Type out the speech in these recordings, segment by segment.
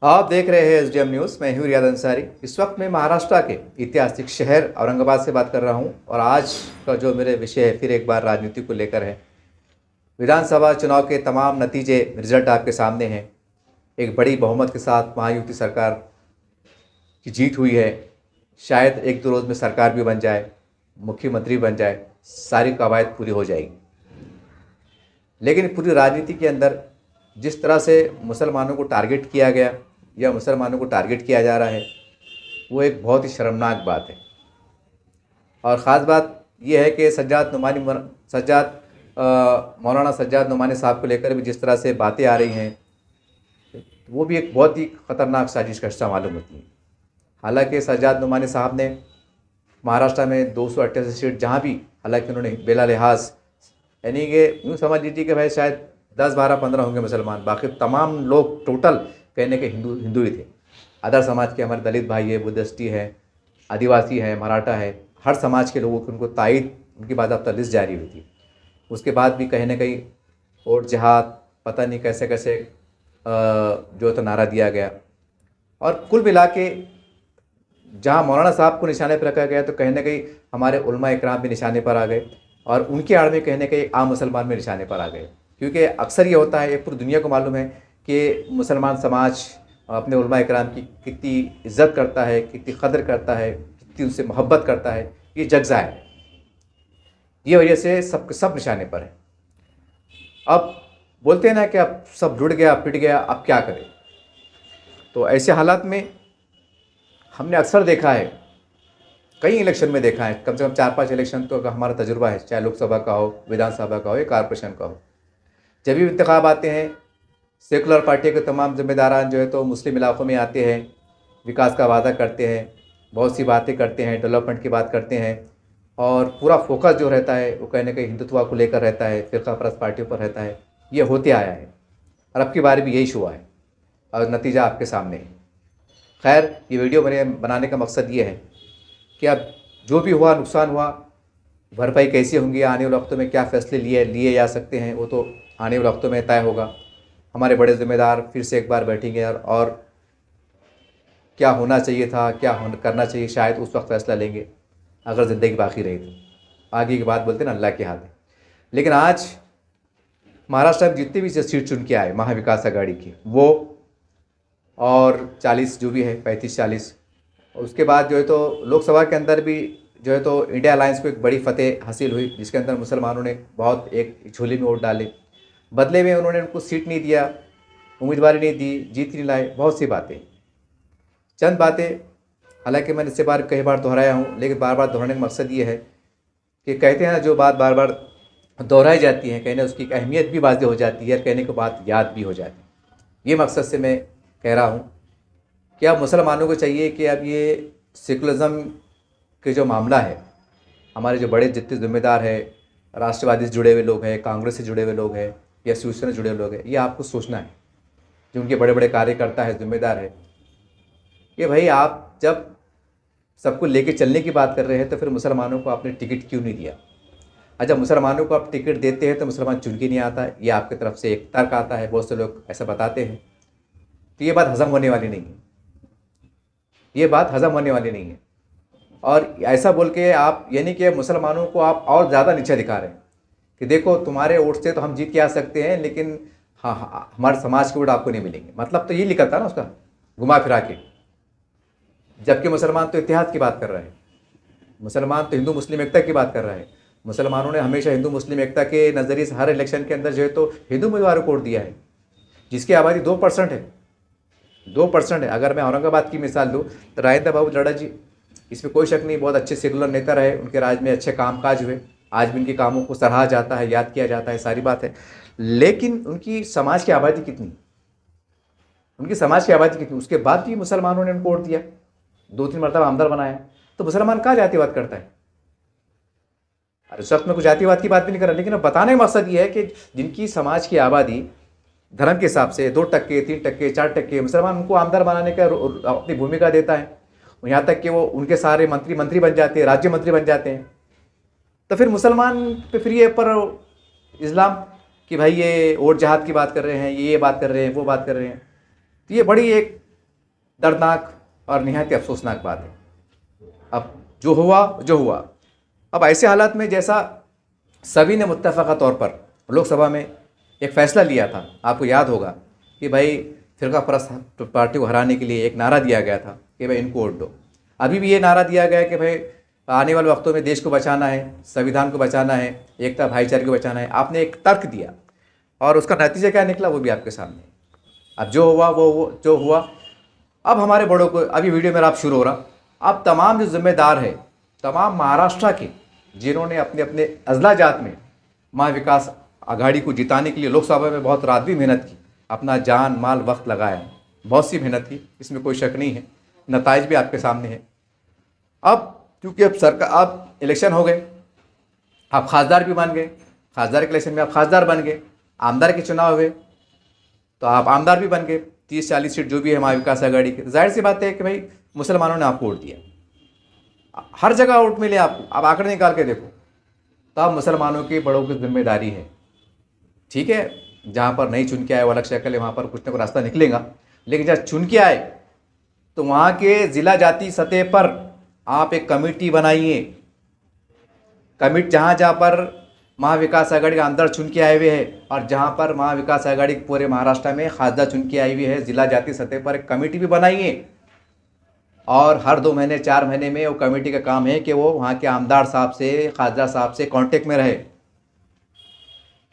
आप देख रहे हैं एसडीएम न्यूज़। मैं हूं रियाद अंसारी। इस वक्त मैं महाराष्ट्र के ऐतिहासिक शहर औरंगाबाद से बात कर रहा हूं और आज का जो मेरे विषय है फिर एक बार राजनीति को लेकर है। विधानसभा चुनाव के तमाम नतीजे रिजल्ट आपके सामने हैं। एक बड़ी बहुमत के साथ महायुति सरकार की जीत हुई है। शायद एक दो रोज़ में सरकार भी बन जाए, मुख्यमंत्री बन जाए, सारी कवायद पूरी हो जाएगी। लेकिन पूरी राजनीति के अंदर जिस तरह से मुसलमानों को टारगेट किया गया या मुसलमानों को टारगेट किया जा रहा है, वो एक बहुत ही शर्मनाक बात है। और ख़ास बात यह है कि मौलाना सज्जाद नुमानी साहब को लेकर भी जिस तरह से बातें आ रही हैं, वो भी एक बहुत ही ख़तरनाक साजिश का हिस्सा मालूम होती है। हालांकि सज्जाद नुमानी साहब ने महाराष्ट्र में 288 सीट जहाँ भी, हालांकि उन्होंने बेला लिहाज यानी कि यूँ समझ लीजिए कि भाई शायद 10, 12, 15 होंगे मुसलमान, बाकी तमाम लोग टोटल कहने के हिंदू ही थे। अदर समाज के हमारे दलित भाई है, बुद्धिस्टी है, आदिवासी है, मराठा है, हर समाज के लोगों की उनको तायद, उनकी बाकायदा लिस्ट जारी हुई थी। उसके बाद भी कहीं ना कहीं और जिहाद पता नहीं कैसे कैसे जो तो नारा दिया गया। और कुल मिला के जहाँ मौलाना साहब को निशाने पर रखा गया तो कहीं ना कहीं हमारे उलमा इकराम भी निशाने पर आ गए और उनके आड़ में कहीं ना कहीं आम मुसलमान भी निशाने पर आ गए। क्योंकि अक्सर ये होता है, ये पूरी दुनिया को मालूम है कि मुसलमान समाज अपने उलमा इकराम की कितनी इज़्ज़त करता है, कितनी कदर करता है, कितनी उनसे मोहब्बत करता है, ये जग ज़ाहिर है। ये वजह से सब निशाने पर है। अब बोलते हैं ना कि अब सब जुड़ गया, पिट गया, अब क्या करें। तो ऐसे हालात में हमने अक्सर देखा है, कई इलेक्शन में देखा है, कम से कम 4-5 इलेक्शन तो हमारा तजुर्बा है, चाहे लोकसभा का हो, विधानसभा का हो या कॉरपोरेशन का हो। जब भी इंतखाब आते हैं, सेकुलर पार्टी के तमाम जिम्मेदारान जो है तो मुस्लिम इलाक़ों में आते हैं, विकास का वादा करते हैं, बहुत सी बातें करते हैं, डेवलपमेंट की बात करते हैं और पूरा फोकस जो रहता है वो कहीं ना कहीं हिंदुत्व को लेकर रहता है, फ़िरका परस्त पार्टियों पर रहता है। ये होते आया है और अब की बार भी यही हुआ है और नतीजा आपके सामने है। खैर, ये वीडियो मेरे बनाने का मकसद ये है कि अब जो भी हुआ, नुकसान हुआ, भरपाई कैसी होंगी, आने वाले वक्तों में क्या फ़ैसले लिए जा सकते हैं, वो तो आने वाले वक्तों में तय होगा। हमारे बड़े ज़िम्मेदार फिर से एक बार बैठेंगे और क्या होना चाहिए था, क्या करना चाहिए, शायद उस वक्त फ़ैसला लेंगे अगर ज़िंदगी बाकी रही तो। आगे की बात बोलते हैं ना, अल्लाह के हाथ है। लेकिन आज महाराष्ट्र में जितनी भी सीट चुन के आए महाविकास आघाड़ी की, वो और 40 जो भी है, 35-40, उसके बाद जो है तो लोकसभा के अंदर भी जो है तो इंडिया अलायंस को एक बड़ी फतेह हासिल हुई, जिसके अंदर मुसलमानों ने बहुत एक झोली में वोट डाले। बदले में उन्होंने उनको सीट नहीं दिया, उम्मीदवारी नहीं दी, जीत नहीं लाए, बहुत सी बातें, चंद बातें। हालांकि मैंने इससे कई बार दोहराया हूँ, लेकिन बार बार दोहराने का मकसद ये है कि कहते हैं ना, जो बात बार बार दोहराई जाती है, कहने उसकी अहमियत भी वाज़ेह हो जाती है और कहने के बाद याद भी हो जाती है। ये मकसद से मैं कह रहा हूँ कि अब मुसलमानों को चाहिए कि अब ये सेकुलरिज़म के जो मामला है, हमारे जो बड़े जितने ज़िम्मेदार है, राष्ट्रवादी से जुड़े हुए लोग हैं, कांग्रेस से जुड़े हुए लोग हैं या शिवसेना से जुड़े हुए लोग हैं, ये आपको सोचना है। जो उनके बड़े बड़े कार्यकर्ता है, जिम्मेदार है, कि भाई आप जब सबको लेके चलने की बात कर रहे हैं तो फिर मुसलमानों को आपने टिकट क्यों नहीं दिया। और जब मुसलमानों को आप टिकट देते हैं तो मुसलमान चुन के नहीं आता, ये आपकी तरफ से एक तर्क आता है, बहुत से लोग ऐसा बताते हैं। तो ये बात हज़म होने वाली नहीं है, ये बात हज़म होने वाली नहीं है। और ऐसा बोल के आप यानी कि मुसलमानों को आप और ज़्यादा नीचा दिखा रहे हैं कि देखो तुम्हारे वोट से तो हम जीत के आ सकते हैं, लेकिन हाँ, हमारे समाज के वोट आपको नहीं मिलेंगे। मतलब तो ये लिखा था ना उसका, घुमा फिरा के। जबकि मुसलमान तो इतिहाद की बात कर रहे हैं, मुसलमान तो हिंदू मुस्लिम एकता की बात कर रहे हैं। मुसलमानों ने हमेशा हिंदू मुस्लिम एकता के नज़रिए से हर इलेक्शन के अंदर जो है तो हिंदू उम्मीदवारों को वोट दिया है, जिसकी आबादी 2% है। 2% है। अगर मैं औरंगाबाद की मिसाल दूँ तो राजेंद्र बाबू लड़ा जी, इसमें कोई शक नहीं, बहुत अच्छे सेकुलर नेता रहे, उनके राज में अच्छे कामकाज हुए, आज भी उनके कामों को सराहा जाता है, याद किया जाता है, सारी बात है। लेकिन उनकी समाज की आबादी कितनी, उनकी समाज की आबादी कितनी, उसके बाद भी मुसलमानों ने उनको वोट दिया, 2-3 मरतबा आमदार बनाया। तो मुसलमान कहाँ जातिवाद करता है। अरे उस वक्त में कुछ जातिवाद की बात भी नहीं कर रहा, लेकिन अब बताने का मकसद ये है कि जिनकी समाज की आबादी धर्म के हिसाब से 2%, 3%, 4%, मुसलमान उनको आमदार बनाने का अपनी भूमिका देता है। यहाँ तक कि वो उनके सारे मंत्री बन जाते हैं, राज्य मंत्री बन जाते हैं। तो फिर मुसलमान पे फिर ये पर इस्लाम कि भाई ये और जहाद की बात कर रहे हैं, ये बात कर रहे हैं, वो बात कर रहे हैं। तो ये बड़ी एक दर्दनाक और निहायत ही अफसोसनाक बात है। अब जो हुआ जो हुआ। अब ऐसे हालात में जैसा सभी ने मुत्तफ़क़ा तौर पर लोकसभा में एक फ़ैसला लिया था, आपको याद होगा कि भाई फ़िरका परस्त पार्टी को हराने के लिए एक नारा दिया गया था कि भाई इनको वोट दो। अभी भी ये नारा दिया गया है कि भाई आने वाले वक्तों में देश को बचाना है, संविधान को बचाना है, एकता भाईचारे को बचाना है। आपने एक तर्क दिया और उसका नतीजा क्या निकला वो भी आपके सामने। अब जो हुआ वो जो हुआ। अब हमारे बड़ों को, अभी वीडियो मेरा आप शुरू हो रहा, अब तमाम जो जिम्मेदार है, तमाम महाराष्ट्र के जिन्होंने अपने अपने अजला जात में महाविकास आघाड़ी को जिताने के लिए लोकसभा में बहुत रात भी मेहनत की, अपना जान माल वक्त लगाया, बहुत सी मेहनत की, इसमें कोई शक नहीं है। नताइज भी आपके सामने है। अब क्योंकि अब सरकार, अब इलेक्शन हो गए, आप खासदार भी बन गए, खासदार के इलेक्शन में आप खासदार बन गए, आमदार के चुनाव हुए तो आप आमदार भी बन गए, 30-40 सीट जो भी है महाविकास आघाड़ी के। जाहिर सी बात है कि भाई मुसलमानों ने आपको वोट दिया, हर जगह वोट मिले आपको। आप आंकड़े निकाल के देखो, तो अब मुसलमानों की बड़ों की जिम्मेदारी है। ठीक है, जहाँ पर नहीं चुन के आए वो अलग शक्ल है, वहाँ पर कुछ ना कुछ रास्ता निकलेगा, लेकिन जब चुन के आए तो वहाँ के ज़िला जाति सतह पर आप एक कमेटी बनाइए। कमेटी जहाँ जहाँ पर महाविकास आघाड़ी का अंदर चुन के आए हुए हैं और जहाँ पर महाविकास आघाड़ी पूरे महाराष्ट्र में खासदार चुन के आई हुई है, ज़िला जाति सतह पर एक कमेटी भी बनाइए। और हर 2 महीने 4 महीने में वो कमेटी का काम है कि वो वहाँ के आमदार साहब से, खासदार साहब से कांटेक्ट में रहे,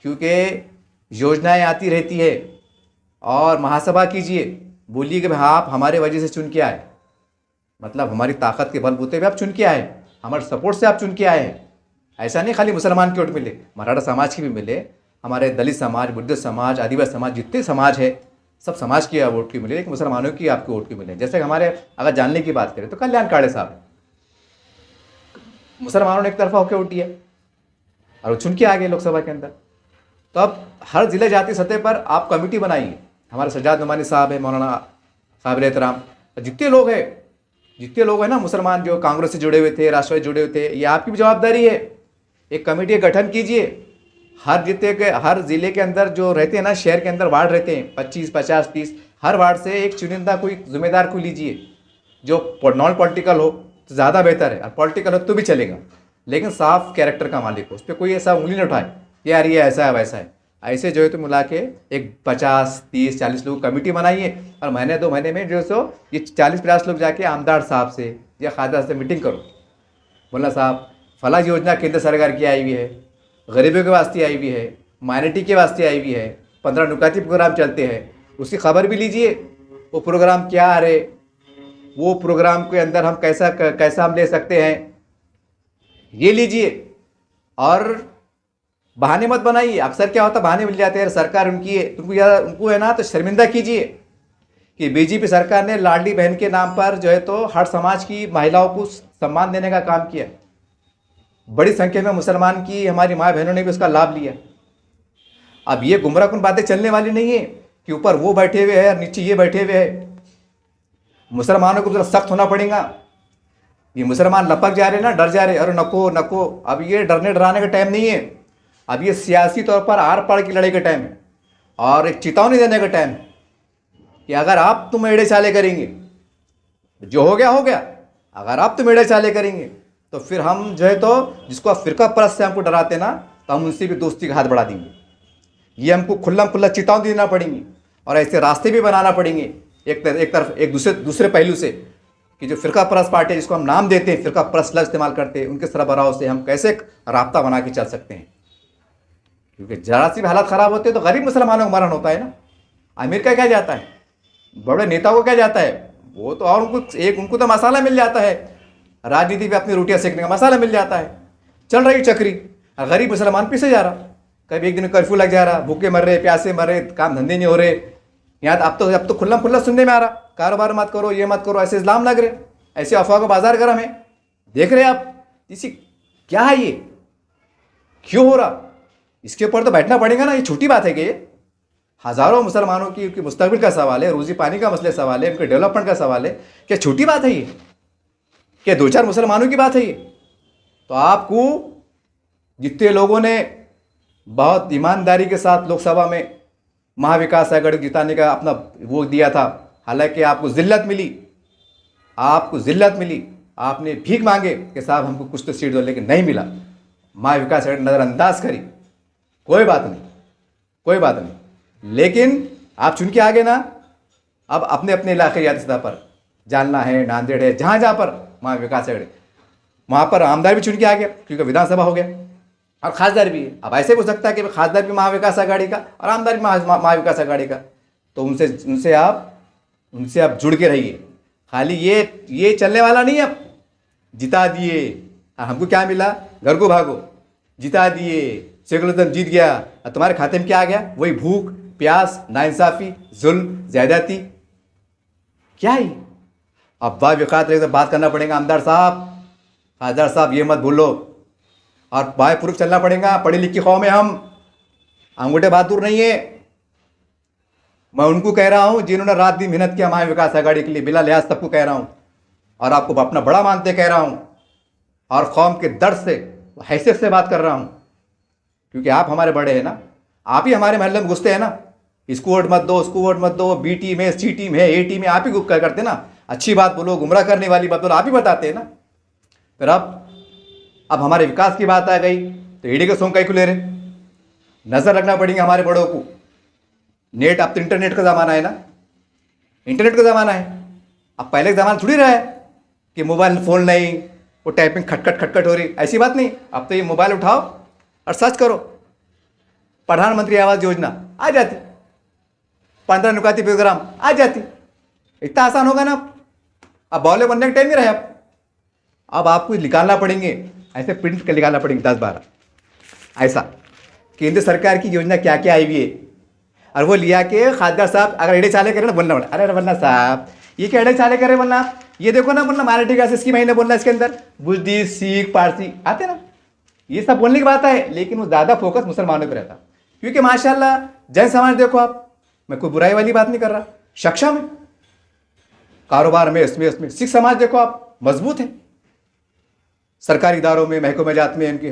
क्योंकि योजनाएं आती रहती है। और महासभा कीजिए, बोलिए कि भाई आप हमारे वजह से चुन के आए, मतलब हमारी ताकत के बलबूते पे आप चुन के आए, हमारे सपोर्ट से आप चुन के आए हैं। ऐसा नहीं खाली मुसलमान की वोट मिले, मराठा समाज की भी मिले, हमारे दलित समाज, बुद्धिस्ट समाज, आदिवासी समाज, जितने समाज है सब समाज की वोट की मिले, लेकिन मुसलमानों की आपकी वोट की मिले। जैसे हमारे अगर जानने की बात करें तो कल्याण काड़े साहब, मुसलमानों ने एक तरफा होकर वोट दिया और वो चुन के आ गए लोकसभा के अंदर। तो अब हर जिले जाति सतह पर आप कमेटी बनाइए। हमारे सज्जाद नुमानी साहब है, मौलाना साबिर एहतराम, जितने लोग हैं ना मुसलमान जो कांग्रेस से जुड़े हुए थे, राष्ट्रवादी जुड़े हुए थे, ये आपकी भी जवाबदारी है। एक कमेटी का गठन कीजिए। हर ज़िले के अंदर जो रहते हैं ना, शहर के अंदर वार्ड रहते हैं 25, 50, 30, हर वार्ड से एक चुनिंदा कोई जिम्मेदार को लीजिए जो नॉन पॉलिटिकल हो तो ज़्यादा बेहतर है, और पॉलिटिकल हो तो भी चलेगा, लेकिन साफ कैरेक्टर का मालिक हो, उस पर कोई ऐसा उंगली न उठाए कि यार ये ऐसा है वैसा है। ऐसे जो है तो मिला के एक 50, 30, 40 लोग कमेटी बनाइए और महीने 2 महीने में जो सो ये 40-50 लोग जाके आमदार साहब से या खासदार से मीटिंग करो, बोलना साहब फला योजना केंद्र सरकार की आई हुई है, गरीबों के वास्ते आई हुई है, माइनॉरिटी के वास्ते आई हुई है, 15 नुकाती प्रोग्राम चलते हैं, उसकी खबर भी लीजिए। वो प्रोग्राम क्या आ रहे, वो प्रोग्राम के अंदर हम कैसा हम ले सकते हैं, ये लीजिए। और बहाने मत बनाइए। अक्सर क्या होता, बहाने मिल जाते हैं, सरकार उनकी है, उनको है ना, तो शर्मिंदा कीजिए कि बीजेपी सरकार ने लाडली बहन के नाम पर जो है तो हर समाज की महिलाओं को सम्मान देने का काम किया। बड़ी संख्या में मुसलमान की हमारी माँ बहनों ने भी उसका लाभ लिया। अब ये गुमराहकुन बातें चलने वाली नहीं है कि ऊपर वो बैठे हुए हैं और नीचे ये बैठे हुए हैं। मुसलमानों को जरा सख्त होना पड़ेगा। ये मुसलमान लपक जा रहे ना, डर जा रहे, अरे नको नको। अब ये डरने डराने का टाइम नहीं है, अब ये सियासी तौर पर आर पार की लड़ाई का टाइम है और एक चेतावनी देने का टाइम है कि अगर आप तुम एड़े चाले करेंगे, जो हो गया, अगर आप तुम एड़े चाले करेंगे तो फिर हम जो है तो जिसको आप फिरका परस्त से हमको डराते ना, तो हम उनसे भी दोस्ती का हाथ बढ़ा देंगे। ये हमको खुल्ला चेतावनी देना पड़ेंगी और ऐसे रास्ते भी बनाना पड़ेंगे एक तरफ एक दूसरे पहलू से कि जो फिरका परस्त पार्टी जिसको हम नाम देते हैं, फिरका परस्त लफ्ज़ इस्तेमाल करते हैं, उनके सरबराहों से हम कैसे राब्ता बना के चल सकते हैं। क्योंकि जरा सी भी हालात ख़राब होते हैं तो गरीब मुसलमानों को मरण होता है ना। अमीर का क्या जाता है, बड़े नेताओं को क्या जाता है, वो तो और उनको तो मसाला मिल जाता है, राजनीति में अपनी रोटियां सेकने का मसाला मिल जाता है, चल रही चक्री। गरीब मुसलमान पीछे जा रहा, कभी एक दिन कर्फ्यू लग जा रहा, भूखे मर रहे, प्यासे मर रहे, काम धंधे नहीं हो रहे। यहाँ अब तो खुल्ला सुनने में आ रहा, कारोबार मत करो, ये मत करो, ऐसे इस्लाम लग रहे, ऐसे अफवाह का बाजार गर्म है। देख रहे आप इसी क्या है, ये क्यों हो रहा, इसके ऊपर तो बैठना पड़ेगा ना। ये छोटी बात है कि ये हज़ारों मुसलमानों की मुस्तकबिल का सवाल है, रोज़ी पानी का मसले सवाल है, उनके डेवलपमेंट का सवाल है। क्या छोटी बात है ये, क्या 2-4 मुसलमानों की बात है ये? तो आपको जितने लोगों ने बहुत ईमानदारी के साथ लोकसभा में महाविकास आघाड़ी जिताने का अपना वो दिया था, हालांकि आपको ज़िल्लत मिली, आपको ज़िल्लत मिली, आपने भीख मांगे कि साहब हमको कुछ तो सीट दो, लेकिन नहीं मिला। महा विकास अघाड़ी नज़रअंदाज करी, कोई बात नहीं, कोई बात नहीं, लेकिन आप चुन के आगे ना। अब अपने अपने इलाके याद सतह पर, जालना है, नांदेड़ है, जहाँ जहाँ पर महा विकास अघाड़ी, वहाँ पर आमदार भी चुन के आ गया, क्योंकि विधानसभा हो गया, और खासदार भी है। अब ऐसे हो सकता है कि खासदार भी महाविकास आघाड़ी का और आमदार भी महाविकास आघाड़ी का, तो उनसे आप जुड़ के रहिए। खाली ये चलने वाला नहीं। अब जिता दिए, हमको क्या मिला, घर को भागो, जिता दिए, सेकुलरिज्म जीत गया, और तुम्हारे खाते में क्या आ गया, वही भूख प्यास, नाइंसाफ़ी, जुल्म, ज़्यादती, क्या ही। अब विकास से बात करना पड़ेगा आमदार साहब, खासदार साहब ये मत भूलो, और बाय प्रूफ चलना पड़ेगा। पढ़ी लिखी कौम है हम, अंगूठे बहादुर नहीं है। मैं उनको कह रहा हूँ जिन्होंने रात दिन मेहनत किया महा विकास आघाड़ी के लिए, बिला लिहाज सबको कह रहा हूँ, और आपको अपना बड़ा मानते कह रहा हूँ, और कौम के दर्द से, हैसियत से बात कर रहा हूँ, क्योंकि आप हमारे बड़े हैं ना। आप ही हमारे महल्ले में घुसते हैं ना, इसको वोट मत दो, उसको वोट मत दो, बी टीम है, सी टीम है, ए टीम है, आप ही करते ना। अच्छी बात बोलो, गुमराह करने वाली बात बोलो, आप ही बताते हैं ना। फिर अब हमारे विकास की बात आ गई तो ईडी के सोंग कहीं को ले रहे। नजर रखना पड़ेगा हमारे बड़ों को। नेट, अब तो इंटरनेट का ज़माना है ना, इंटरनेट का ज़माना है। अब पहले का ज़माना थोड़ी रहा है कि मोबाइल फ़ोन नहीं, वो टाइपिंग खटखट हो रही, ऐसी बात नहीं। अब तो ये मोबाइल उठाओ और सर्च करो, प्रधानमंत्री आवास योजना आ जाती, 15 नुकाती प्रोग्राम आ जाती। इतना आसान होगा ना। अब बॉले बनने का टाइम नहीं रहा। अब आपको निकालना पड़ेंगे, ऐसे प्रिंट के निकालना पड़ेंगे 10-12 ऐसा, केंद्र सरकार की योजना क्या क्या आई हुई है, और वो लिया के खासदार साहब अगर एडे चाले करें ना, बोलना बोला, अरे बोलना साहब ये क्या एडे चाले करे, बोलना ये देखो ना, बोलना मराठी का स्कीम महीने बोलना, इसके अंदर बुद्धिस्ट, सिख, पारसी आते ना, ये सब बोलने की बात है। लेकिन वो ज़्यादा फोकस मुसलमानों पर रहता, क्योंकि माशाल्लाह जैन समाज देखो आप, मैं कोई बुराई वाली बात नहीं कर रहा, सक्षम है कारोबार में, इसमें सिख समाज देखो आप मजबूत है, सरकारी इदारों में, महकमे जात में इनकी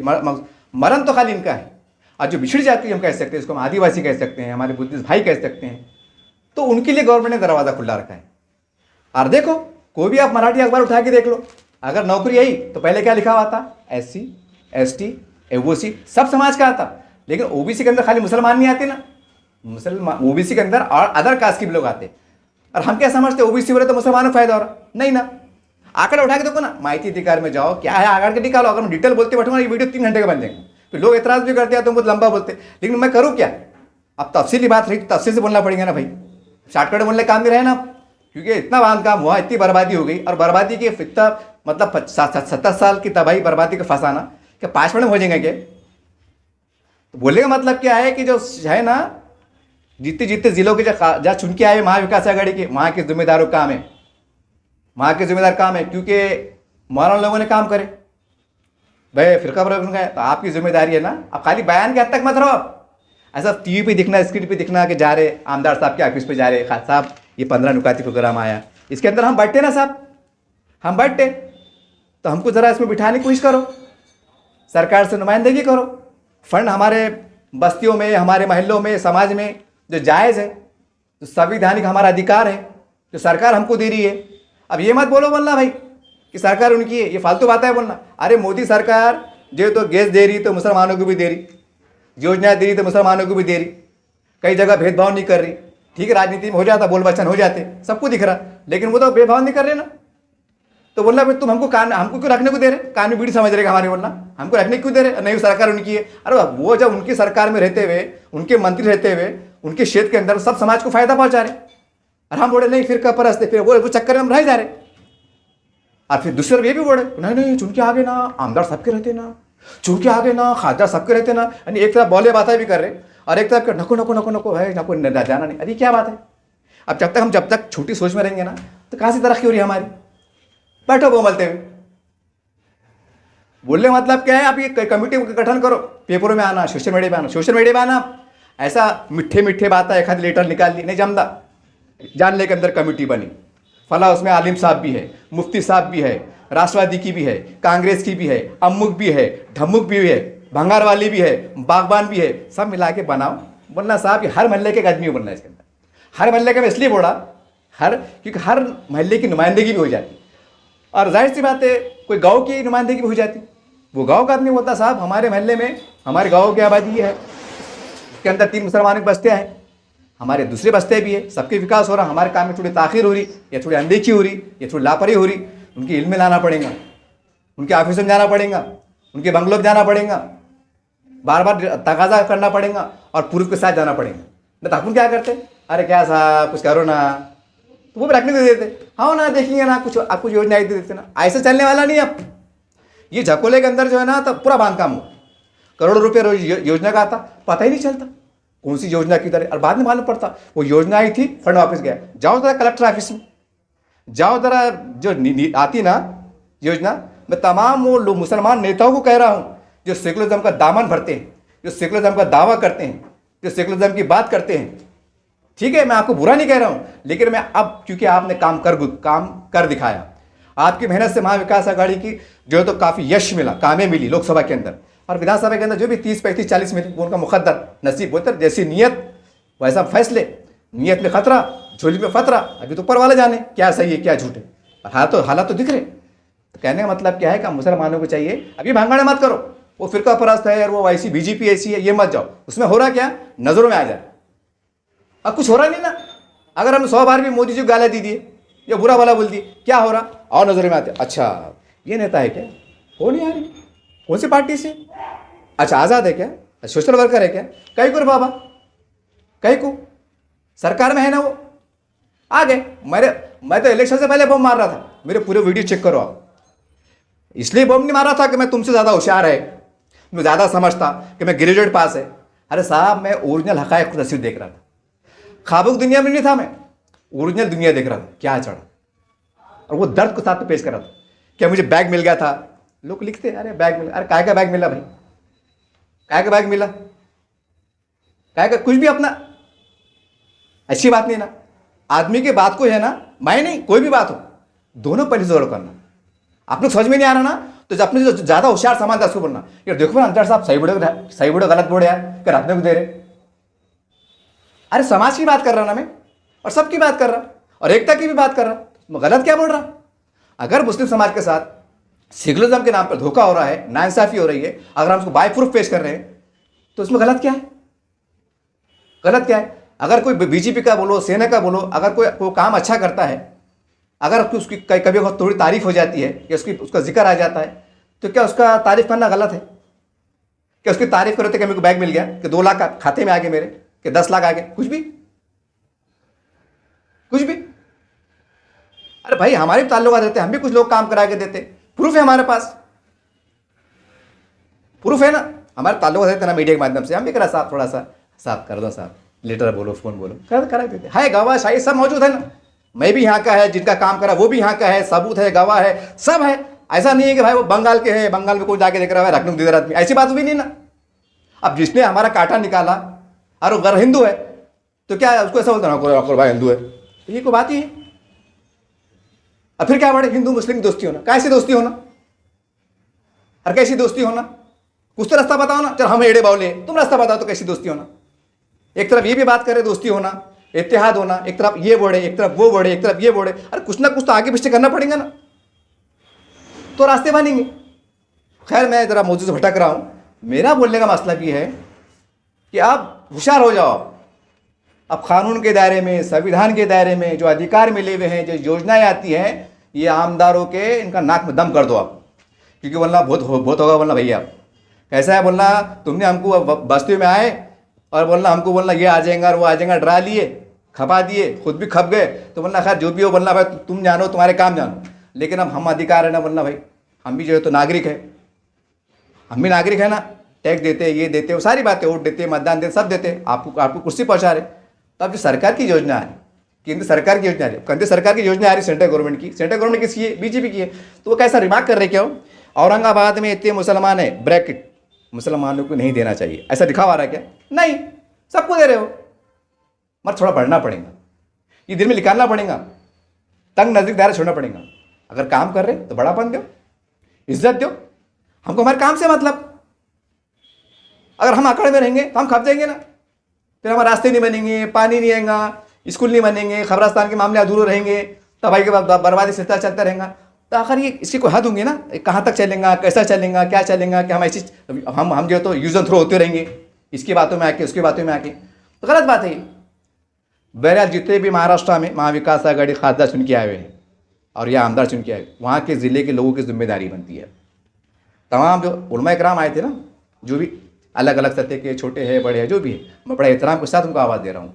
मरण तो खाली इनका है। आज जो बिछड़ जाती है, हम कह सकते हैं इसको, हम आदिवासी कह सकते हैं, हमारे बुद्धिस्ट भाई कह सकते हैं, तो उनके लिए गवर्नमेंट ने दरवाज़ा खुला रखा है। और देखो कोई भी आप मराठी अखबार उठा के देख लो, अगर नौकरी आई तो पहले क्या लिखा हुआ था, SC ST OBC सब समाज का आता, लेकिन OBC के अंदर खाली मुसलमान नहीं आते ना, OBC के अंदर और अदर कास्ट के भी लोग आते। और हम क्या समझते, OBC हो रहे तो मुसलमानों को फायदा हो रहा, नहीं ना। आंकड़ा उठा के देखो ना, माहिती अधिकार में जाओ, क्या है आंकड़ा के निकालो। अगर मैं डिटेल बोलते बैठूंगा ये वीडियो 3 घंटे का बन जाएगा, फिर लोग एतराज भी करते हैं, तुम बहुत लंबा बोलते, लेकिन मैं करूँ क्या। अब तफसीली बात रही तो तफसील से बोलना पड़ेगा ना भाई, शॉर्टकट बोलने काम नहीं रहे ना, क्योंकि इतना बांध काम हुआ, इतनी बर्बादी हो गई, और बर्बादी की इतना मतलब 70 साल की तबाही बर्बादी का फंसाना क्या 5 मिनट में हो जाएंगे क्या। तो बोलने का मतलब क्या है कि जो है ना, जितने जिलों के जहाँ चुन के आए महा विकास आघाड़ी के, वहाँ के जिम्मेदारों का काम है, वहाँ के जिम्मेदार काम है, क्योंकि मौलाना लोगों ने काम करे भाई, फिरका प्रबंधन का है, तो आपकी जिम्मेदारी है ना। अब खाली बयान के हद तक मत रहो, आप ऐसा टीवी पे दिखना, स्क्रीन पे दिखना कि जा रहे आमदार साहब के ऑफिस पे जा रहे, खास साहब ये 15 नुकाती प्रोग्राम आया, इसके अंदर हम बैठते ना साहब, हम बैठते तो हमको ज़रा इसमें बिठाने की कोशिश करो, सरकार से नुमाइंदगी करो। फंड हमारे बस्तियों में, हमारे महल्लों में, समाज में जो जायज़ है, जो संवैधानिक हमारा अधिकार है, जो सरकार हमको दे रही है। अब ये मत बोलो बोलना भाई कि सरकार उनकी है, ये फालतू बात है बोलना। अरे मोदी सरकार जो तो गैस दे रही तो मुसलमानों को भी दे रही, योजना दे रही तो मुसलमानों को भी दे रही, कई जगह भेदभाव नहीं कर रही। ठीक है, राजनीति में हो जाता, बोल बच्चन हो जाते, सबको दिख रहा, लेकिन वो तो भेदभाव नहीं कर रहे ना। तो बोलना भाई तुम हमको क्यों रखने को दे रहे, कान में बीड़ी समझ रहे हमारे, बोलना हमको रखने क्यों दे रहे, नहीं सरकार उनकी है। अरे वो जब उनकी सरकार में रहते हुए, उनके मंत्री रहते हुए, उनके क्षेत्र के अंदर सब समाज को फायदा पहुंचा रहे, और हम बोले नहीं फिर परस्त, फिर वो चक्कर में हम रह जा रहे। और फिर दूसरे ये भी बोले नहीं चुन के आगे ना, आमदार सबके रहते ना, चुन के आगे ना, खासदार सबके रहते ना। यानी एक तरफ बोले बातें भी कर रहे, और एक तरफ नको नको नको नको है, नको जाना नहीं। अरे क्या बात है। अब जब तक छोटी सोच में रहेंगे ना, तो कहाँ से तरक्की हो रही है हमारी। बैठो वो बोलते हुए, बोलने मतलब क्या है, आप ये कमेटी का गठन करो, पेपरों में आना, सोशल मीडिया पे आना, ऐसा मीठे बात है, एक आध लेटर निकाल ली नहीं जमदा, जान ले के अंदर कमेटी बनी, फला उसमें आलिम साहब भी है, मुफ्ती साहब भी है, राष्ट्रवादी की भी है, कांग्रेस की भी है, अमुक भी है, ढमुक भी है, भंगार वाली भी है, बागबान भी है, सब मिला के बनाओ। बोलना साहब कि हर महल्ले के एक आदमी बनना है इसके अंदर, हर महल्ले का मैं इसलिए बोला, क्योंकि हर महल्ले की नुमाइंदगी भी हो जाती, और जाहिर सी बात है कोई गांव की नुमाइंदगी भी हो जाती। वो गांव का आदमी बोलता साहब हमारे महल्ले में, हमारे गांव की आबादी ये है, इसके अंदर 3 मुसलमानों की बस्तियाँ हैं, हमारे दूसरे बस्ते भी है, सबके विकास हो रहा, हमारे काम में थोड़ी ताख़ीर हो रही, या थोड़ी अनदेखी हो रही, या थोड़ी लापरवाही हो रही, उनकी इल्म में लाना पड़ेगा, उनके ऑफिस में जाना पड़ेगा, उनके बंगलों में जाना पड़ेगा, बार बार तकाजा करना पड़ेगा और प्रूफ के साथ जाना पड़ेगा। नहीं तो अपन क्या करते, अरे क्या साहब कुछ करो ना, तो वो भी रखने दे देते, हाँ ना देखेंगे ना, कुछ आपको योजना आई दे देते ना। ऐसे चलने वाला नहीं। अब ये झकोले के अंदर जो है ना, तो पूरा बांधकाम हो, करोड़ों रुपये रोज योजना का आता, पता ही नहीं चलता कौन सी योजना किधर है, और बाद में मालूम पड़ता वो योजना आई थी, फंड वापस गया। जाओ जरा कलेक्टर ऑफिस में, जाओ जरा, जो आती ना योजना, मैं तमाम वो लोग मुसलमान नेताओं को कह रहा हूँ जो सेकुलरिज्म का दामन भरते हैं, जो सेकुलरिज्म का दावा करते हैं, जो सेकुलरिज्म की बात करते हैं, ठीक है मैं आपको बुरा नहीं कह रहा हूँ, लेकिन मैं अब क्योंकि आपने काम कर दिखाया, आपकी मेहनत से महाविकास आघाड़ी की जो है तो काफ़ी यश मिला, कामें मिली लोकसभा के अंदर, और विधानसभा के अंदर जो भी 30, 35, 40 मिले वो उनका मुकद्दर नसीब होता। जैसी नीयत वैसा फैसले, नीयत में खतरा, झोली में फतरा, अभी तो ऊपर वाले जाने क्या सही है क्या झूठ है, और हालात तो दिख रहे। तो कहने का मतलब क्या है कि मुसलमानों को चाहिए अभी भांगड़े मत करो, वो फिरका परस्त है और वो ऐसी बीजेपी ऐसी है, ये मत जाओ, उसमें हो रहा क्या नजरों में आ जाए। अब कुछ हो रहा नहीं ना, अगर हम 100 बार भी मोदी जी को गाली दे दिए या बुरा भला बोल दिए, क्या हो रहा, और नजरों में आते, अच्छा ये नेता है क्या, हो नहीं आ रही, कौन सी पार्टी से, अच्छा आज़ाद है क्या, सोशल वर्कर है क्या, कहीं को बाबा, कहीं को सरकार में है ना वो, आ गए। मैं तो इलेक्शन से पहले बम मार रहा था, मेरे पूरे वीडियो चेक करो आप। इसलिए बम नहीं मारा था कि मैं तुमसे ज़्यादा होशियार है, मैं ज़्यादा समझता, कि मैं ग्रेजुएट पास है। अरे साहब मैं ओरिजिनल हक़ाइक़ को तस्वीर देख रहा था, ख्वाबों की दुनिया में नहीं था, मैं ओरिजिनल दुनिया देख रहा था, क्या चढ़ा, और वो दर्द के साथ पेश कर रहा था। क्या मुझे बैग मिल गया था, लोग लिखते अरे बैग मिला, अरे काय का बैग मिला भाई, काय का बैग मिला, काय का कुछ भी अपना, अच्छी बात नहीं ना। आदमी के बात को है ना, मैं नहीं कोई भी बात हो, दोनों पहले जोड़ करना। आप लोग समझ में नहीं आ रहा ना, तो अपने जो ज़्यादा होशियार समाज उसको बोलना, यार देखो ना अंतर साहब सही बोले गलत बोले यार, क्या रखने को दे रहे। अरे समाज की बात कर रहा ना मैं, और सबकी बात कर रहा, और एकता की भी बात कर रहा, गलत क्या बोल रहा। अगर मुस्लिम समाज के साथ सेकुलरिज्म के नाम पर धोखा हो रहा है, नाइंसाफी हो रही है, अगर हम उसको बाय प्रूफ पेश कर रहे हैं, तो उसमें गलत क्या है, गलत क्या है। अगर कोई बीजेपी का बोलो, सेना का बोलो, अगर कोई काम अच्छा करता है, अगर उसकी कभी थोड़ी तारीफ हो जाती है या उसका जिक्र आ जाता है, तो क्या उसका तारीफ करना गलत है। क्या उसकी तारीफ करो तो क्या मेरे को बैग मिल गया, कि 2 लाख खाते में आ गए मेरे, कि 10 लाख आ गए, कुछ भी। अरे भाई हमारे भी ताल्लुकात रहते हैं, हम भी कुछ लोग काम करा के देते, प्रूफ है हमारे पास, प्रूफ है ना, हमारे ताल्लुकात रहते हैं ना मीडिया के माध्यम से, हम भी करा साहब थोड़ा सा साफ कर दो साहब, लेटर बोलो, फोन बोलो, करा देते है, गवाह शाही सब मौजूद है ना, मैं भी यहाँ का है, जिनका काम करा वो भी यहाँ का है, सबूत है, गवाह है, सब है। ऐसा नहीं है कि भाई वो बंगाल के हैं, बंगाल में कोई जाके देख रहा है रखने को दे रहा आदमी, ऐसी बात भी नहीं ना। अब जिसने हमारा कांटा निकाला और वो अगर हिंदू है तो क्या उसको ऐसा बोलता ना भाई हिंदू है, तो ये कोई बात ही है। अब फिर क्या बड़े हिंदू मुस्लिम दोस्ती होना, कैसी दोस्ती होना, और कैसी दोस्ती होना, कुछ तो रास्ता बताओ ना। चल हम एड़े बावले, तुम रास्ता बताओ तो कैसी दोस्ती होना। एक तरफ ये भी बात करे दोस्ती होना, इत्तेहाद होना, एक तरफ ये बोले, एक तरफ वो बोले, एक तरफ ये बोले, अरे कुछ ना कुछ तो आगे पीछे करना पड़ेगा ना, तो रास्ते बनेंगे। खैर मैं ज़रा मौजूद से भटक रहा हूँ, मेरा बोलने का मसला भी है कि आप होशियार हो जाओ। अब कानून के दायरे में, संविधान के दायरे में जो अधिकार मिले हुए हैं, जो योजनाएं आती हैं, ये आमदारों के इनका नाक में दम कर दो आप, क्योंकि बोलना बहुत होगा, बोलना भैया कैसा है, बोलना तुमने हमको बस्ती में आए और बोलना हमको बोलना ये आ जाएगा और वो आ जाएगा, डरा लिए, खपा दिए, खुद भी खप गए, तो बोलना खैर जो भी हो, बोलना भाई तुम जानो, तुम्हारे काम जानो, लेकिन अब हम अधिकार है ना, बोलना भाई हम भी जो है तो नागरिक है, हम भी नागरिक है ना, टैक्स देते, ये देते, वो सारी बातें, वोट देते, मतदान देते, सब देते, आपको कुर्सी पहुँचा रहे। तो अब जो सरकार की योजना है, केंद्र सरकार की योजना है, केंद्र सरकार की योजना आ रही सेंट्रल गवर्नमेंट की, सेंट्रल गवर्नमेंट किसकी है, बीजेपी की है, तो वो कैसा रिमार्क कर रहे क्या हो, औरंगाबाद में इतने मुसलमान है, ब्रैकेट मुसलमानों को नहीं देना चाहिए, ऐसा दिखावा आ रहा है क्या, नहीं सबको दे रहे हो, मगर थोड़ा बढ़ना पड़ेगा, ये दिल में निकालना पड़ेगा, तंग नजदीक दायरा छोड़ना पड़ेगा। अगर काम कर रहे तो बड़ापन दो, इज्जत दो, हमको हमारे काम से मतलब। अगर हम आंकड़े में रहेंगे तो हम खप जाएंगे ना, फिर हमारे रास्ते नहीं बनेंगे, पानी नहीं आएगा, स्कूल नहीं बनेंगे, खबरस्तान के मामले अधूरे रहेंगे, तबाही के बाद बर्बादी सिलसिला चलता रहेगा, तो आखिर ये इसकी कोई हद होंगी ना, कहाँ तक चलेगा, कैसा चलेगा, क्या चलेगा, कि हम ऐसी हम जो तो यूज एंड थ्रो होते रहेंगे इसकी बातों में आके, उसकी बातों में आके, तो गलत बात है ये। बहरहाल जितने भी महाराष्ट्र में महाविकास आघाड़ी खासदार चुन के आए हुए हैं और या आमदार चुन के आए, वहाँ के ज़िले के लोगों की जिम्मेदारी बनती है। तमाम जो उलमा इकराम आए थे ना, जो भी अलग अलग सतह के, छोटे हैं बड़े हैं, जो भी है, मैं बड़े एहतराम के साथ उनको आवाज़ दे रहा हूँ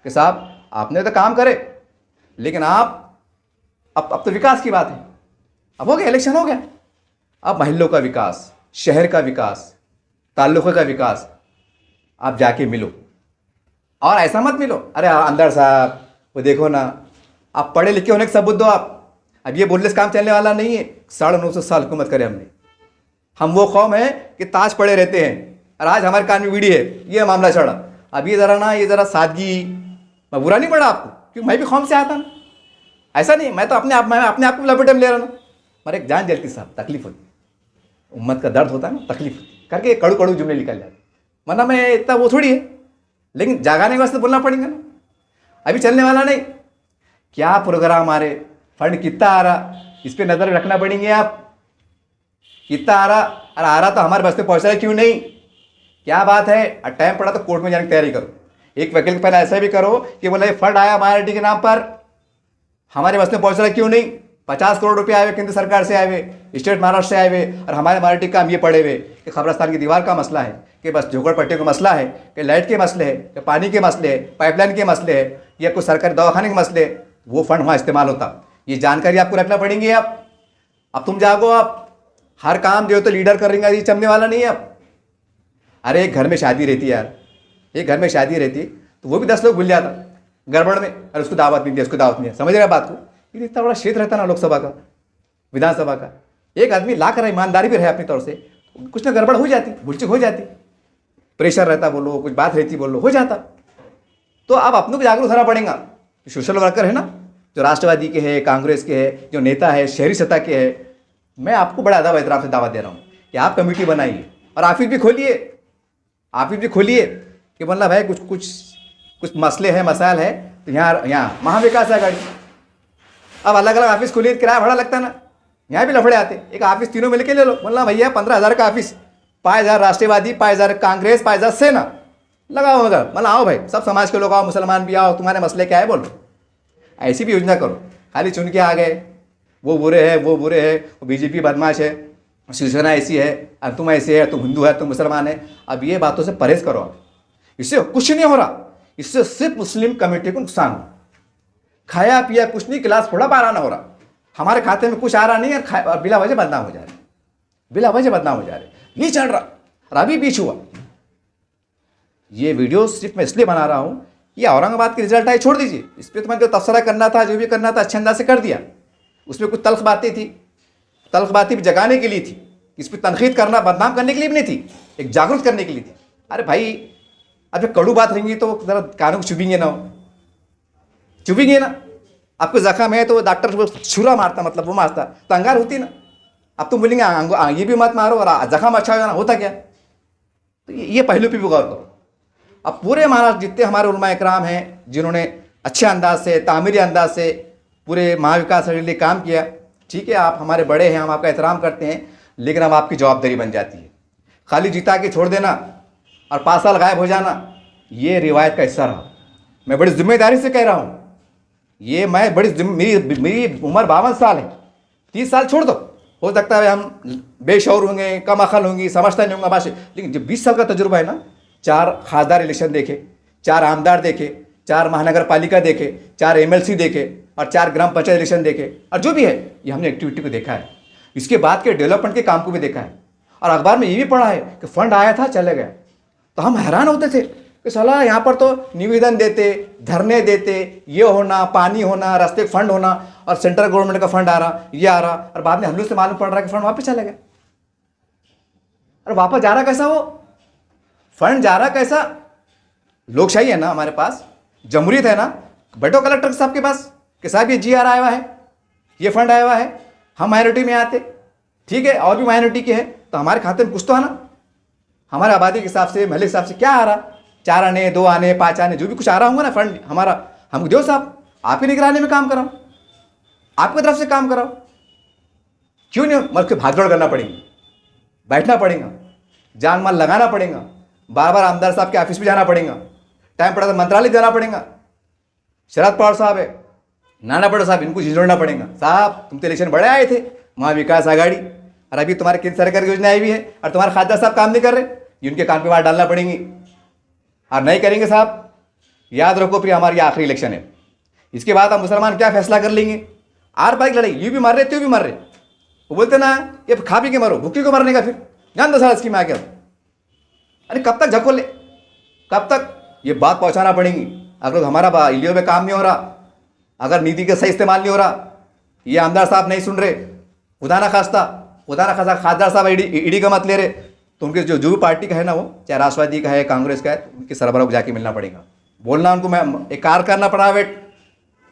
कि साहब आपने तो काम करे, लेकिन आप अब तो विकास की बात है। अब हो गया, इलेक्शन हो गया, अब महल्लों का विकास, शहर का विकास, ताल्लुक़ों का विकास आप जाके मिलो। और ऐसा मत मिलो, अरे अंदर साहब वो देखो ना, आप पढ़े लिखे होने का सबूत दो आप। अब ये बोलने से काम चलने वाला नहीं है। 950 साल हुकूमत करे हमने, हम वो कौम है कि ताश पड़े रहते हैं, और आज हमारे कान में बीड़ी है, ये मामला चढ़ा। अब ये ज़रा ना, ये ज़रा सादगी, मैं बुरा नहीं पड़ा आपको, क्योंकि मैं भी कौम से आता ना, ऐसा नहीं, मैं तो अपने आप को लपेटे में ले रहा ना। मेरे एक जान जलती साहब, तकलीफ होती, उम्मत का दर्द होता है ना, तकलीफ करके कड़ू कड़ू जुमले निकल जाते, वरना मैं इतना वो थोड़ी है, लेकिन जागाने के वास्ते बोलना पड़ेगा ना। अभी चलने वाला नहीं, क्या प्रोग्राम आ रहे, फंड कितना आ रहा, इस पर नज़र रखना पड़ेंगे आप, कितना आ रहा, और आ रहा तो हमारे बस्ते पहुँच रहा है क्यों नहीं, क्या बात है। और टाइम पड़ा तो कोर्ट में जाने की तैयारी करो, एक वकील के पहले ऐसा भी करो कि बोले फंड आया माइनॉरिटी के नाम पर, हमारे बस्ते पहुँच रहा है क्यों नहीं। 50 करोड़ रुपये आए हुए केंद्र सरकार से, आए हुए स्टेट महाराष्ट्र से आए हुए, और हमारे माइनॉरिटी का हम ये पड़े हुए कि खबरस्तान की दीवार का मसला है, कि बस झोपड़पट्टी का मसला है, कि लाइट के मसले है, कि पानी के मसले है, पाइपलाइन के मसले है, या कुछ सरकारी दवाखाने के मसले, वो फंड वहाँ इस्तेमाल होता। ये जानकारी आपको रखना पड़ेंगी। अब तुम जागो, आप हर काम जो तो लीडर करेंगे, ये चमने वाला नहीं है। अब अरे एक घर में शादी रहती है यार, एक घर में शादी रहती तो वो भी 10 लोग भूल जाता गड़बड़ में, और उसको दावत नहीं दी, उसको दावत नहीं है, समझ रहे बात को। ये इतना बड़ा क्षेत्र रहता ना लोकसभा का, विधानसभा का, एक आदमी ला कर ईमानदारी भी रहे अपनी तरफ से, कुछ ना गड़बड़ हो जाती, भूलचूक हो जाती, प्रेशर रहता बोलो, कुछ बात रहती बोलो, हो जाता। तो अब अपनों को जागरूक होना पड़ेगा। सोशल वर्कर है ना, जो राष्ट्रवादी के हैं, कांग्रेस के हैं, जो नेता है शहरी सतह के हैं, मैं आपको बड़ा अदब एहतराम से दावा दे रहा हूँ कि आप कमेटी बनाइए और ऑफिस भी खोलिए, ऑफिस भी खोलिए कि मतलब भाई कुछ मसले हैं, मसाइल है, तो यहाँ महाविकास आघाड़ी, अब अलग अलग ऑफिस खोलिए, किराया भाड़ा लगता ना, यहाँ भी लफड़े आते। एक ऑफिस तीनों मिलकर ले लो, बोलना भैया 15,000 का ऑफिस, 5,000 राष्ट्रवादी, 5,000 कांग्रेस, 5,000 सेना, लगाओ मगर मतलब आओ भाई, सब समाज के लोग आओ, मुसलमान भी आओ, तुम्हारे मसले क्या है बोलो। ऐसी भी योजना करो, खाली चुन के आ गए, वो बुरे हैं, वो बुरे हैं, वो बीजेपी बदमाश है, शिवसेना ऐसी है, और तुम ऐसे है, तुम हिंदू है, तुम मुसलमान है। अब ये बातों से परहेज करो आप, इससे कुछ नहीं हो रहा, इससे सिर्फ मुस्लिम कमेटी को नुकसान हो। खाया पिया कुछ नहीं, गिलास थोड़ा पारा ना हो रहा, हमारे खाते में कुछ आ रहा नहीं है, और बिला वजह बदनाम हो जा रहे, बिला वजह बदनाम हो जा रहे, नहीं चढ़ रहा, और अभी बीच हुआ। ये वीडियो सिर्फ मैं इसलिए बना रहा हूँ, ये औरंगाबाद की रिजल्ट आई, छोड़ दीजिए, इस पर तो मैं जो तबसरा करना था, जो भी करना था, अच्छे अंदाज से कर दिया। उसमें कुछ तल्ख बातें थी, तल्ख बातें भी जगाने के लिए थी, इस पर तनकीद करना, बदनाम करने के लिए भी नहीं थी, एक जागरूक करने के लिए थी। अरे भाई, अब जब कड़ू बात रहेंगी तो ज़रा कानों को चुभेंगे ना, चुभेंगे ना। आपको जख्म है तो डॉक्टर वो छुरा मारता, मतलब वो मारता तो अंगार होती ना। अब तुम बोलेंगे ये भी मत मारो और जख्म अच्छा हो जाना, होता क्या। तो ये पहलू पे भी गौर करो। अब पूरे महाराष्ट्र जितने हमारे उलमा इकराम हैं, जिन्होंने अच्छे अंदाज से, तामीरी अंदाज से पूरे महाविकास के लिए काम किया, ठीक है, आप हमारे बड़े हैं, हम आपका एहतराम करते हैं, लेकिन अब आपकी जवाबदारी बन जाती है। खाली जीता के छोड़ देना और 5 साल गायब हो जाना, ये रिवायत का हिस्सा रहा। मैं बड़ी जिम्मेदारी से कह रहा हूँ, ये मैं मेरी उम्र 52 साल है, 30 साल छोड़ दो, हो सकता है हम बेशौर होंगे, कम अकल होंगी, समझता नहीं होंगे भाषा, लेकिन जब 20 साल का तजुर्बा है ना, 4 खासदार इलेक्शन देखे, 4 आमदार देखे, 4 महानगर पालिका देखे, 4 MLC देखे, और 4 ग्राम पंचायत इलेक्शन देखे, और जो भी है ये हमने एक्टिविटी को देखा है, इसके बाद के डेवलपमेंट के काम को भी देखा है। और अखबार में ये भी पढ़ा है कि फंड आया था चले गया, तो हम हैरान होते थे कि साला यहाँ पर तो निवेदन देते, धरने देते, ये होना, पानी होना, रास्ते फंड होना, और सेंट्रल गवर्नमेंट का फंड आ रहा, ये आ रहा, और बाद में हम लोग से मालूम पड़ रहा है कि फंड वापस चला गया। और वापस जा रहा कैसा, वो फंड जा रहा कैसा। लोकशाही है ना हमारे पास, जमहूरियत है ना, बैठो कलेक्टर साहब के पास कि साहब ये GR आया हुआ है, ये फंड आया हुआ है, हम माइनॉरिटी में आते, ठीक है, और भी माइनॉरिटी के हैं, तो हमारे खाते में कुछ तो आना, हमारे आबादी के हिसाब से, महल के हिसाब से क्या आ रहा, 4 आने, 2 आने, 5 आने, जो भी कुछ आ रहा होगा ना फंड हमारा, हमको दो साहब, आप ही निगरानी में काम कराओ, आपकी तरफ से काम कराओ। क्यों नहीं? मतलब भागदौड़ करना पड़ेगी, बैठना पड़ेगा, जान माल लगाना पड़ेगा, बार बार आमदार साहब के ऑफिस में जाना पड़ेगा, टाइम पड़ा तो मंत्रालय जाना पड़ेगा। शरद पवार साहब है, नाना पटोले साहब, इनको झिझोड़ना पड़ेगा। साहब तुम तो इलेक्शन बड़े आए थे, वहाँ विकास आघाड़ी, और अभी तुम्हारे केंद्र सरकार की योजना आई हुई है और तुम्हारे खासदार साहब काम नहीं कर रहे, ये उनके कान पे बात डालना पड़ेंगी। और नहीं करेंगे साहब, याद रखो फिर हमारी आखिरी इलेक्शन है, इसके बाद हम मुसलमान क्या फैसला कर लेंगे। आर पार की लड़ाई, यूँ भी मार रहे त्यों भी मार रहे। वो बोलते ना ये खा पी के मरो, भूखी को मरने का फिर जान 10 साल स्कीम आ गया। अरे कब तक झकोले, कब तक ये बात पहुंचाना पड़ेगी। अगर हमारा इलियो में काम नहीं हो रहा, अगर नीति का सही इस्तेमाल नहीं हो रहा, ये आमदार साहब नहीं सुन रहे, खुदा ना खास्ता खासदार साहब ईडी का मत ले रहे, तो उनके जो भी पार्टी का है ना, वो चाहे राष्ट्रवादी का है, कांग्रेस का है, तो उनके सरबराह को जाके मिलना पड़ेगा, बोलना उनको, मैं एक कार करना पड़ा वेट,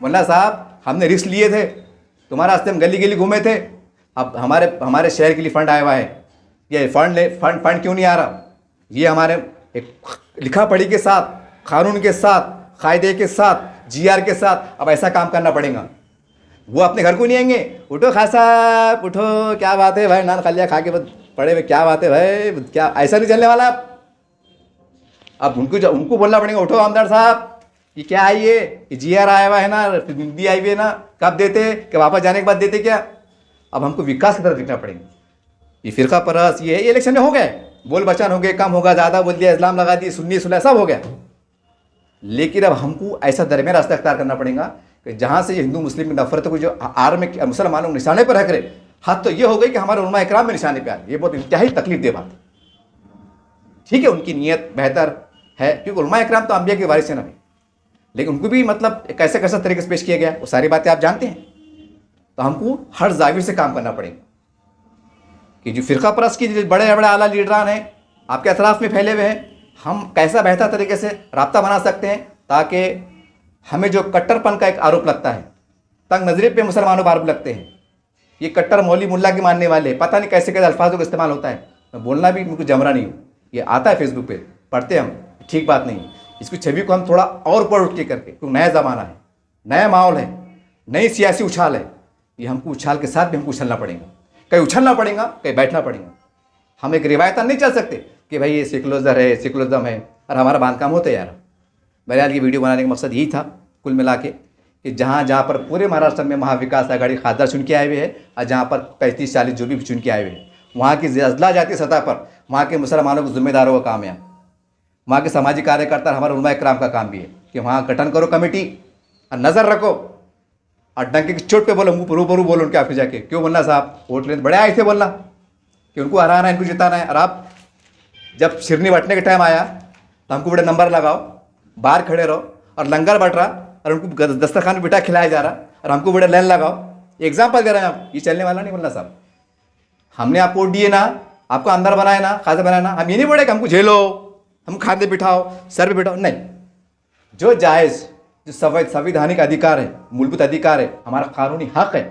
बोलना साहब हमने रिस्क लिए थे, तुम्हारे रास्ते में गली गली घूमे थे, अब हमारे शहर के लिए फंड आया हुआ है, ये फंड क्यों नहीं आ रहा। ये हमारे एक लिखा पढ़ी के साथ, कानून के साथ, कायदे के साथ, जीआर के साथ अब ऐसा काम करना पड़ेगा। वो अपने घर को नहीं आएंगे, उठो खासा उठो, क्या बात है भाई, नान खलिया खा के पड़े हुए, क्या बात है भाई, क्या ऐसा नहीं चलने वाला। अब उनको बोलना पड़ेगा, उठो आमदार साहब, ये क्या है, ये जीआर आया हुआ है ना, हिंदी आई हुई है ना, कब देते, कि वापस जाने के बाद देते क्या। अब हमको विकास की तरफ दिखना पड़ेगा। ये फिरका परस ये इलेक्शन में हो गए, बोल बचान हो गए, कम होगा, ज़्यादा बोल दिया, इस्लाम लगा दिए, सुन्नी सुना, सब हो गया। लेकिन अब हमको ऐसा दरमियान रास्ता अख्तियार करना पड़ेगा कि जहाँ से ये हिंदू मुस्लिम की नफरत को जो आर में मुसलमानों को निशाने पर रख रहे, हद तो ये हो गई कि हमारे उलमा इकराम में निशाने पे आ रही। ये बहुत इंतहाई तकलीफ दे बात। ठीक है, उनकी नीयत बेहतर है, क्योंकि उलमा इकराम तो अंबिया के वारिस है ना भाई, लेकिन उनको भी मतलब कैसे कैसा तरीके से पेश किया गया, वो सारी बातें आप जानते हैं। तो हमको हर जाविर से काम करना पड़ेगा कि जो फिरका परस्त की बड़े बड़े आला लीडरान हैं, आपके अतराफ में फैले हुए हैं, हम कैसा बेहतर तरीके से राब्ता बना सकते हैं, ताकि हमें जो कट्टरपन का एक आरोप लगता है, तंग नजरी पे मुसलमानों पर आरोप लगते हैं, ये कट्टर मौली मुल्ला के मानने वाले, पता नहीं कैसे कैसे अल्फाजों का इस्तेमाल होता है। मैं बोलना भी मुझको जमरा नहीं हूँ, ये आता है फेसबुक पे, पढ़ते हम, ठीक बात नहीं। इसकी छवि को हम थोड़ा और ऊपर उठ के करके, क्योंकि नया ज़माना है, नया माहौल है, नई सियासी उछाल है, ये हमको उछाल के साथ भी हमको उछलना पड़ेगा, कहीं उछलना पड़ेगा, कहीं बैठना पड़ेगा। हम एक रिवायत नहीं चल सकते कि भाई ये सेकुलरिज्म है, सेकुलरिज्म है, और हमारा बांधकाम होता है यार। बहरहाल की वीडियो बनाने का मकसद यही था कुल मिला के, कि जहाँ जहाँ पर पूरे महाराष्ट्र में महाविकास आघाड़ी खासदार चुन के आए हुए हैं, और जहाँ पर 35-40 जो भी चुन के आए हुए हैं, वहाँ की अजला जाती सतह पर वहाँ के मुसलमानों को जिम्मेदारों का काम है, वहाँ के सामाजिक कार्यकर्ता, हमारे उलमा इकराम का काम भी है कि वहाँ गठन करो कमेटी, और नज़र रखो, और डंके की चोट पे बोलो, मुँह रूबरू बोलो उनके ऑफिस जाके, क्यों बोलना साहब, वोट लेने बड़े आए थे बोलना कि उनको हराना है, इनको जिताना है। और आप जब शिरनी बंटने के टाइम आया तो हमको बड़े नंबर लगाओ, बाहर खड़े रहो, और लंगर बट रहा और उनको दस्तरखान में बिठा खिलाया जा रहा, और हमको बड़े लाइन लगाओ। एग्जाम्पल दे रहे हैं आप, ये चलने वाला नहीं बोलना साहब। हमने आपको वोट दिए ना, आपको अंदर बनाए ना, खासा बनाए ना, हम ये नहीं बोले कि हमको झेलो, हम खाते बिठाओ, सर पे बिठाओ, नहीं। जो जायज़, जो संवैधानिक अधिकार है, मूलभूत अधिकार है, हमारा कानूनी हक है,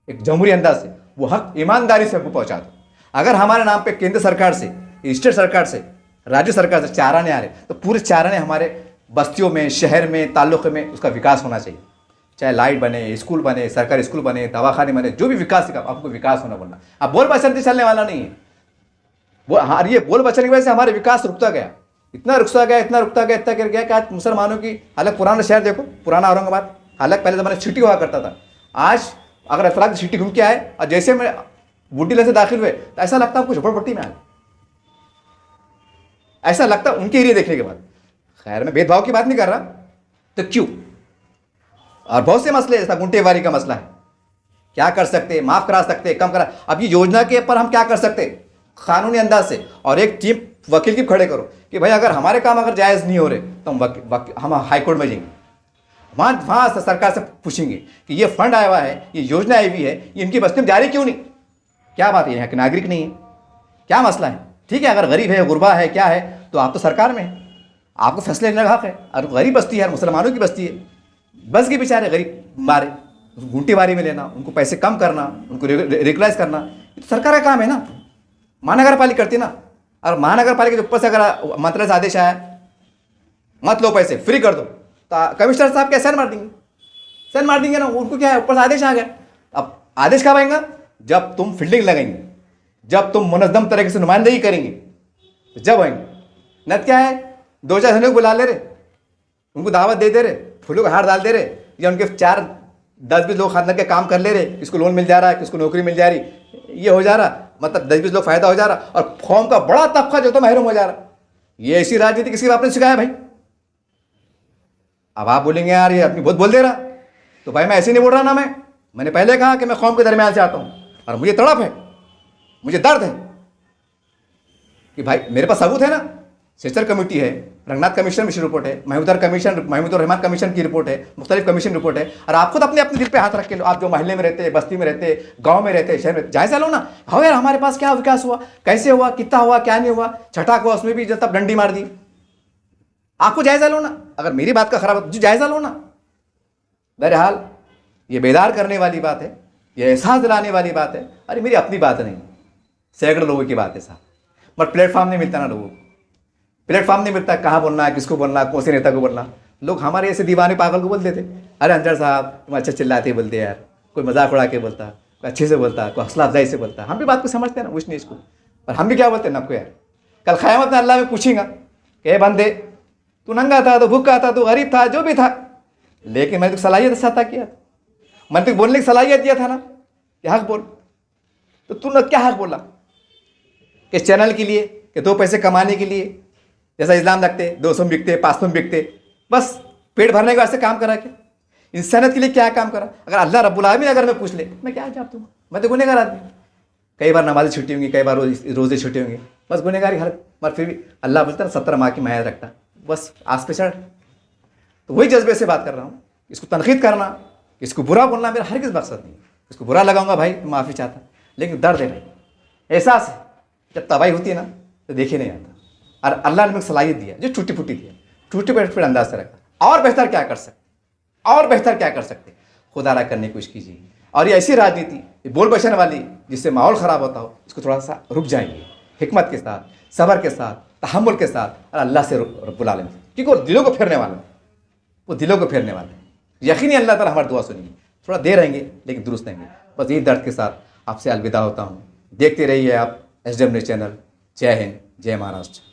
एक जमहूरी अंदाज से वो हक ईमानदारी से हमको पहुँचा दो। अगर हमारे नाम पे केंद्र सरकार से, स्टेट सरकार से, राज्य सरकार से चाराने आ रहे, तो पूरे चाराने हमारे बस्तियों में, शहर में, ताल्लुक़ में उसका विकास होना चाहिए। चाहे लाइट बने, स्कूल बने, सरकारी स्कूल बने, दवाखाने बने, जो भी विकास का आपको विकास होना बोलना। अब बोल बचन से चलने वाला नहीं है वो। हाँ, ये बोल बचन की वजह से हमारे विकास रुकता गया, इतना रुकता गया, इतना गिर गया कि आज मुसलमानों की हालत, पुराना शहर देखो, पुराना औरंगाबाद, हालत पहले ज़माने सिटी हुआ करता था, आज अगर अफराद सिटी घूम के आए और जैसे में बूढ़ी से दाखिल हुए तो ऐसा लगता है आपको झोपड़पट्टी में आए, ऐसा लगता है उनके एरिया देखने के बाद। खैर, मैं भेदभाव की बात नहीं कर रहा, तो क्यों, और बहुत से मसले, जैसा गुंटेवारी का मसला है, क्या कर सकते, माफ़ करा सकते, कम करा। अब ये योजना के पर हम क्या कर सकते, कानूनी अंदाज से, और एक टीम वकील की खड़े करो कि भाई अगर हमारे काम अगर जायज़ नहीं हो रहे तो हम हाई कोर्ट में जाएंगे, वहाँ सरकार से पूछेंगे कि ये फंड आया हुआ है, ये योजना आई हुई है, ये इनकी बस्ती में जारी क्यों नहीं, क्या बात है, यहाँ के नागरिक नहीं है, क्या मसला है। ठीक है, अगर गरीब है, गुरबा है, क्या है, तो आप तो सरकार में है, आपको फैसले लेने का हक है। और गरीब बस्ती है, मुसलमानों की बस्ती है, बस के बेचारे गरीब मारे, गुंटेवारी में लेना, उनको पैसे कम करना, उनको रेगुलाइज करना, तो सरकार का काम है ना, महानगर पालिका करती ना। और महानगर पालिका के ऊपर से अगर मंत्रालय से आदेश आया, मत लो पैसे, फ्री कर दो, तो कमिश्नर साहब क्या साइन मार देंगे, साइन मार देंगे ना, उनको क्या है, ऊपर से आदेश आ गया। अब आदेश कब आएगा, जब तुम फील्डिंग लगाएंगे, जब तुम मुनज़्ज़म तरीके से नुमाइंदगी करेंगे, तो जब आएंगे। न क्या है, 2-4 जनों को बुला ले रहे, उनको दावत दे रहे, फूलों का हार डाल दे रहे, या उनके 4-10-20 लोग खानदान के काम कर ले रहे, किसको लोन मिल जा रहा है, किसको नौकरी मिल जा रही, ये हो जा रहा, मतलब 10-20 लोग फायदा हो जा रहा, और कौम का बड़ा तबका जो तो महरूम हो जा रहा। ये ऐसी राजनीति किसी आपने सिखाया भाई? अब आप बोलेंगे यार ये अपनी बहुत बोल दे रहा, तो भाई मैं ऐसे नहीं बोल रहा ना, मैंने पहले कहा कि मैं कौम के दरमियान से आता हूं, और मुझे तड़प है, मुझे दर्द है कि भाई मेरे पास सबूत है ना। सेचर कमेटी है, रंगनाथ कमीशन की रिपोर्ट है, महमूदुर रहमान कमीशन की रिपोर्ट है, मुख्तलिफ कमीशन रिपोर्ट है, और आप खुद अपने अपने दिल पे हाथ रख के लो। आप जो महल्ले में रहते, बस्ती में रहते, गांव में रहते, शहर में, जायजा लो ना। हाँ यार हमारे पास क्या विकास हुआ, कैसे हुआ, कितना हुआ, क्या नहीं हुआ, छठा को उसमें भी जब तब डंडी मार दी। आपको जायजा लो ना, अगर मेरी बात का खराब है जायजा लो ना। बहरहाल ये बेदार करने वाली बात है, ये एहसास दिलाने वाली बात है। अरे मेरी अपनी बात नहीं, सैकड़ों लोगों की बात है साहब, बट प्लेटफॉर्म नहीं मिलता ना लोगों को, प्लेटफॉर्म नहीं मिलता, कहाँ बोलना है, किसको बोलना, कौन से नेता को बोलना। लोग हमारे ऐसे दीवाने पागल को बोल देते, अरे अंजर साहब तुम अच्छा चिल्लाते बोलते यार, कोई मजाक उड़ा के बोलता, कोई अच्छे से बोलता, कोई हौसला अफजाई से बोलता। हम भी बात को समझते हैं ना, उस नहीं इसको, और हम भी क्या बोलते हैं ना, आपको यार कल क़यामत में अल्लाह में पूछेगा कि बंदे तू नंगा था, तो भूखा था, तो गरीब था, जो भी था, लेकिन मैंने तो सलाहियत अता किया था, मैंने तो बोलने की सलाहियत दिया था ना कि हक बोल, तो तूने क्या हक बोला? कि चैनल के लिए, कि 2 पैसे कमाने के लिए, जैसा इस्लाम लगते 200 में बिकते, 500 में बिकते, बस पेट भरने के वास्ते काम करा क्या? इंसानियत के लिए क्या काम करा? अगर अल्लाह रब्बुल आलमीन अगर मैं पूछ ले, मैं क्या जवाब दूंगा? मैं तो गुनहगार आदमी, कई बार नमाज़ें छुट्टी होंगी, कई बार रोज़े छुट्टी होंगी, बस गुनहगारी हालत, मगर फिर भी अल्लाह बोलता है 17 माह की मैयाद रखता, बस आस पे चढ़। तो वही जज्बे से बात कर रहा हूँ। इसको तनकीद करना, इसको बुरा बोलना मेरा हरगिज़ मकसद नहीं। इसको बुरा लगाऊंगा भाई तो माफ़ी चाहता, लेकिन दर्द है भाई, एहसास है। जब तबाही होती है ना तो देखे नहीं आता, और अल्लाह ने मुझे सलाहियत दिया जो टूटी फूटी दिया, टूटी फूटी अंदाज से रखा। और बेहतर क्या कर सकते, और बेहतर क्या कर सकते, खुदा रा करने की कोशिश कीजिए। और ये ऐसी राजनीति, ये बोल बचने वाली, जिससे माहौल ख़राब होता हो, इसको थोड़ा सा रुक जाएंगे, हिकमत के साथ, सब्र के साथ, तहम्मुल के साथ, और अल्लाह से रब्बुल आलमीन, क्योंकि वो दिलों को फेरने वाला है, वो दिलों को फेरने वाला है। यकीनी अल्लाह ताला हमारी दुआ सुनेंगे, थोड़ा देर रहेंगे लेकिन दुरुस्त रहेंगे। बस यही दर्द के साथ आपसे अलविदा होता हूँ। देखते रहिए आप SW न्यूज़ चैनल। जय हिंद, जय महाराष्ट्र।